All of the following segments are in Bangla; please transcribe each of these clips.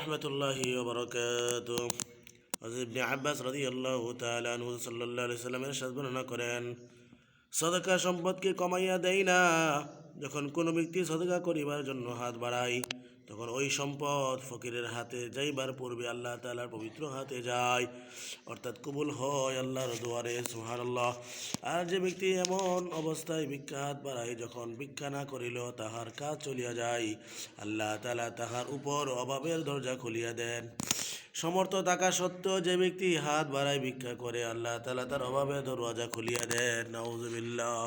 রহমতুল্লাহি ওয়া বারাকাতুহু। হযরত ইবনে আব্বাস রাদিয়াল্লাহু তাআলা আনহু সাল্লাল্লাহু আলাইহি সাল্লামের সাথে বর্ণনা করেন, সদকা সম্পদকে কমাইয়া দেয় না। যখন কোনো ব্যক্তি সদকা করিবার জন্য হাত বাড়ায়, তখন ওই সম্পদ ফকিরের হাতে যাইবার পূর্বে আল্লাহ তাআলার পবিত্র হাতে যায়, অর্থাৎ কবুল হয় আল্লাহর দুয়ারে। সুবহানাল্লাহ। আর যে ব্যক্তি এমন অবস্থায় ভিক্ষা হাত বাড়ায়, যখন ভিক্ষা না করিল তাহার কাজ চলিয়া যায়, আল্লাহ তাআলা তাহার উপর অভাবের দরজা খুলিয়া দেন। সমর্থ থাকা সত্ত্বেও যে ব্যক্তি হাত বাড়ায় ভিক্ষা করে, আল্লাহ তাআলা তার অভাবের দরজা খুলিয়া দেন। নাউযুবিল্লাহ।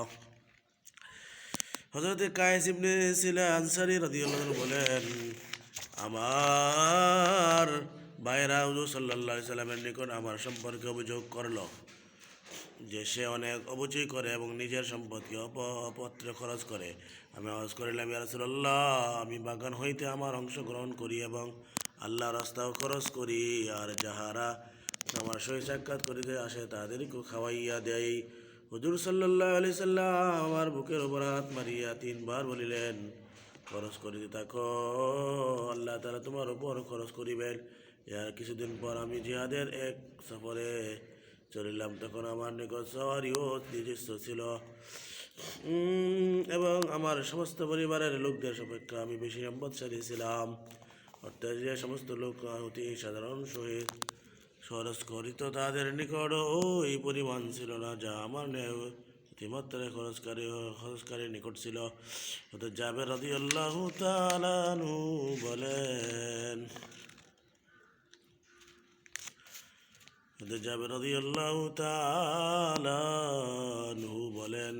হযরত কায়েস ইবনে সিলা আনসারী রাদিয়াল্লাহু আনহু বলেন, আমার ভাইরা হুজুর সাল্লাল্লাহু আলাইহি সাল্লামের নিকট আমার সম্পর্কে অভিযোগ করল যে সে অনেক অপচয় করে এবং নিজের সম্পদকে অপত্রে খরচ করে। আমি আওয়াজ করিলাম, ইয়া রাসূলুল্লাহ, আমি বাগান হইতে আমার অংশ গ্রহণ করি এবং আল্লাহর রাস্তাও খরচ করি, আর যাহারা আমার সহিত সাক্ষাৎ করিতে আসে তাদেরকে খাওয়াইয়া দেয়। হুজুর সাল্লাল্লাহু আলাইহি সাল্লাম আমার বুকের উপর হাত মারিয়া 3 বার বলিলেন, খরচ করিতে থাকো, আল্লাহ তাআলা তোমার উপর খরচ করিবেন। এর কিছুদিন পর আমি জিহাদের এক সফরে চলিলাম, তখন আমার নিকট সওয়ারিও নিজস্ব ছিল এবং আমার সমস্ত পরিবারের লোকদের অপেক্ষা আমি বেশি সম্পদশালী ছিলাম। অর্থাৎ যে সমস্ত লোক অতি সাধারণ সহিত খরচ করিত, তাদের নিকট ওই পরিমাণ ছিল না যা আমার অতিমাত্রায় খরচকারীর নিকট ছিল। অর্থাৎ জাবের রাদিয়াল্লাহু তাআলা আনহু বলেন, জাবের রাদিয়াল্লাহু তাআলা আনহু বলেন,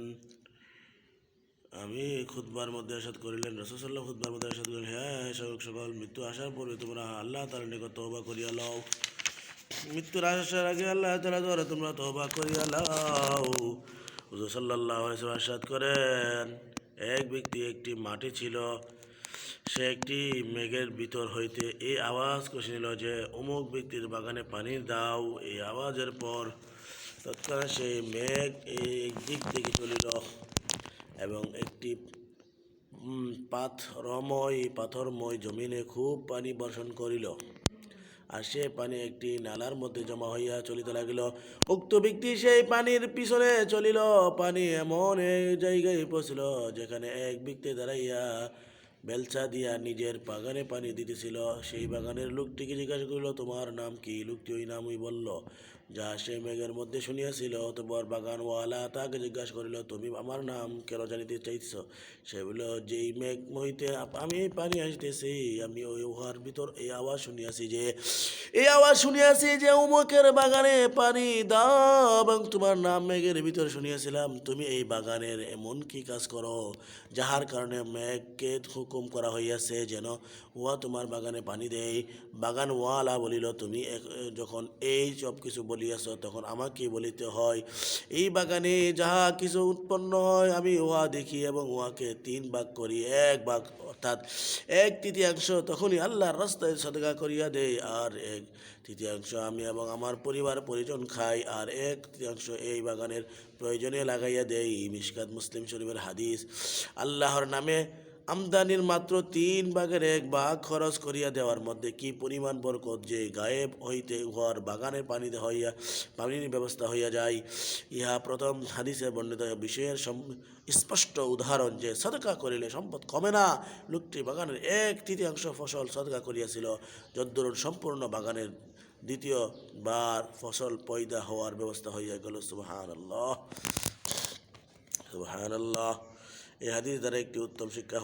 আমি খুতবার মধ্যে ইরশাদ করিলেন, রাসূল সাল্লাল্লাহু খুতবার মধ্যে ইরশাদ করিলেন, হ্যাঁ সকল মৃত্যু আসার পূর্বে তোমরা আল্লাহ তাআলার নিকট তওবা করিয়া লও। মৃত্যুর আসার আগে আল্লাহ তাআলা দ্বারা তোমরা তওবা করিয়া লও। হুজুর সাল্লাল্লাহু আলাইহি ওয়াসাল্লাম ইরশাদ করেন, এক ব্যক্তি একটি মাটি ছিল, সে একটি মেঘের ভিতর হইতে এই আওয়াজ কষিল যে অমুক ব্যক্তির বাগানে পানি দাও। এই আওয়াজের পর তৎক্ষণাৎ সেই মেঘ এই দিক থেকে চলিল এবং একটি পাথরময় জমিনে খুব পানি বর্ষণ করিল, আর সে পানি একটি নালার মধ্যে জমা হইয়া চলিতে লাগিল। উক্ত ব্যক্তি সেই পানির পিছনে চলিল। পানি এমন এক জায়গায় পৌঁছিল যেখানে এক ব্যক্তি দাঁড়াইয়া বেলচা দিয়া নিজের বাগানে পানি দিতেছিল। সেই বাগানের লোকটিকে জিজ্ঞাসা করিল, তোমার নাম কি? লোকটি ওই নামই বলল যা সে মেঘের মধ্যে শুনিয়াছিল। অতঃপর বাগানওয়ালা তাকে জিজ্ঞাসা করিল, তুমি আমার নাম কেন জানিতে চাইছ? সে বলিল, যেই মেঘ হইতে আমি পানি আসিতেছি, আমি ওই উহার ভিতর এই আওয়াজ শুনিয়াছি যে উমুকের বাগানে পানি দাও, এবং তোমার নাম মেঘের ভিতর শুনিয়াছিলাম। তুমি এই বাগানের এমন কি কাজ করো যাহার কারণে মেঘকে হুকুম করা হইয়াছে যেন উহা তোমার বাগানে পানি দেয়? বাগানওয়ালা বলিল, তুমি যখন এই সব কিছু বলিয়াছ, তখন আমাকে বলিতে হয়, এই বাগানে যাহা কিছু উৎপন্ন হয় আমি উহা দেখি এবং উহাকে 3 ভাগ করি। 1 ভাগ অর্থাৎ 1/3 তখনই আল্লাহর রাস্তায় সদকা করিয়া দেয়, আর 1/3 আমি এবং আমার পরিবার পরিজন খাই, আর 1/3 এই বাগানের প্রয়োজনে লাগাইয়া দেয়। মিশকাত মুসলিম শরীফের হাদিস। আল্লাহর নামে আমদানির মাত্র 3 ভাগের 1 ভাগ খরচ করিয়া দেওয়ার মধ্যে কি পরিমাণ বরকত যে গায়েব হইতে উহার বাগানের পানির ব্যবস্থা হইয়া যায়। ইহা প্রথম হাদিসে বর্ণিত বিষয়ের স্পষ্ট উদাহরণ যে সদকা করিলে সম্পদ কমে না। লোকটি বাগানের 1/3 ফসল সদকা করিয়াছিল, যদ্দরুন সম্পূর্ণ বাগানের 2য় বার ফসল পয়দা হওয়ার ব্যবস্থা হইয়া গেল। সুবহানাল্লাহ, সুবহানাল্লাহ। এই হাদিস দ্বারা একটি উত্তম শিক্ষা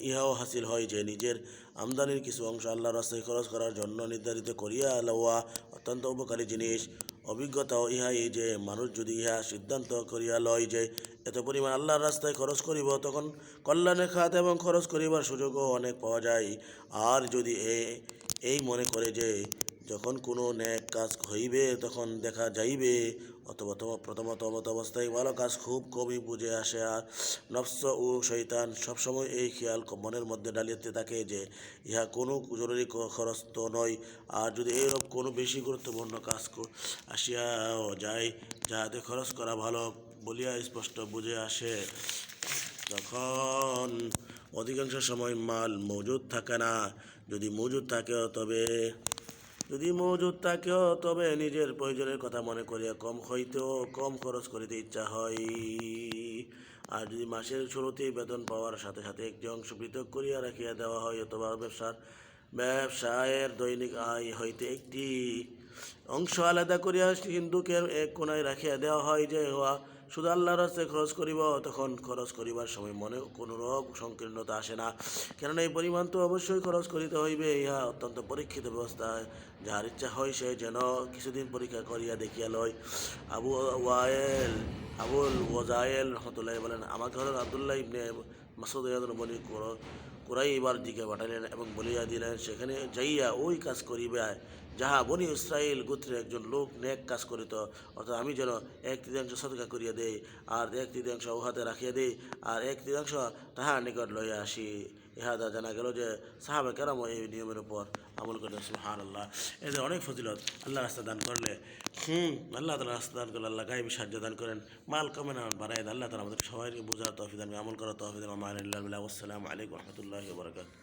ইহাও হাসিল হয় যে নিজের আমদানির কিছু অংশ আল্লাহর রাস্তায় খরচ করার জন্য নির্ধারিত করিয়া লওয়া অত্যন্ত উপকারী জিনিস। অভিজ্ঞতাও ইহাই যে মানুষ যদি ইহা সিদ্ধান্ত করিয়া লয় যে এত পরিমাণ আল্লাহর রাস্তায় খরচ করিব, তখন কল্যাণের খাত এবং খরচ করিবার সুযোগও অনেক পাওয়া যায়। আর যদি এই মনে করে যে যখন কোনো নেক কাজ হইবে তখন দেখা যাইবে, অথবা প্রথমত অবস্থায় ভালো কাজ খুব কমই বুঝে আসে, আর নফস ও শয়তান সবসময় এই খেয়াল মনের মধ্যে ডালিতে থাকে যে ইহা কোনো জরুরি খরচ তো নয়। আর যদি এইরকম কোনো বেশি গুরুত্বপূর্ণ কাজ আসিয়াও যায় যাহাতে খরচ করা ভালো বলিয়া স্পষ্ট বুঝে আসে, তখন অধিকাংশ সময় মাল মজুদ থাকে না। যদি মজুদ থাকেও তবে নিজের প্রয়োজনের কথা মনে করিয়া কম খরচ করিতে ইচ্ছা হয়। আর যদি মাসের শুরুতেই বেতন পাওয়ার সাথে সাথে একটি অংশ পৃথক করিয়া রাখিয়া দেওয়া হয়, অথবা ব্যবসায়ের দৈনিক আয় হইতে একটি অংশ আলাদা করিয়া সিন্ধুকের এক কোণায় রাখিয়া দেওয়া হয়, যে শুধু আল্লাহর রাস্তায় খরচ করিব, তখন খরচ করিবার সময় মনে কোনো রোগ সংকীর্ণতা আসে না, কেননা এই পরিমাণ তো অবশ্যই খরচ করিতে হইবে। ইহা অত্যন্ত পরীক্ষিত ব্যবস্থা, যাহার ইচ্ছা হয় সে যেন কিছুদিন পরীক্ষা করিয়া দেখিয়া লয়। আবুল ওয়াজায়েল রহমতুল্লাহ বলেন, আমাকে হলেন আবদুল্লাহ ইবনে মাসউদ বলি কুরাইবার দিকে পাঠাইলেন এবং বলিয়া দিলেন, সেখানে যাইয়া ওই কাজ করিবে যাহা বনি ইসরাইল গোত্রের একজন লোক নেক কাজ করিত, অর্থাৎ আমি যেন 1/3 সদকা করিয়া দেই, আর 1/3 উহাতে রাখিয়া দেই, আর 1/3 তাহার নিকট লইয়া আসি। ইহা দ্বারা জানা গেল যে সাহাবা কেরামও এই নিয়মের উপর আমল করলেন। সুবহানাল্লাহ। এদের অনেক ফজিলত। আল্লাহ রাস্তা দান করলে আল্লাহ তাআলা রাস্তা দান করলে আল্লাহ গায়েবী সাহায্য দান করেন। মাল কমে না বাড়ায় দেন। আল্লাহ তাআলা আমাদের সবাইকে বোঝার তৌফিক দান, আমল করার তৌফিক দান। আসসালামু আলাইকুম ওয়া রাহমাতুল্লাহি ওয়া বারাকাতুহু।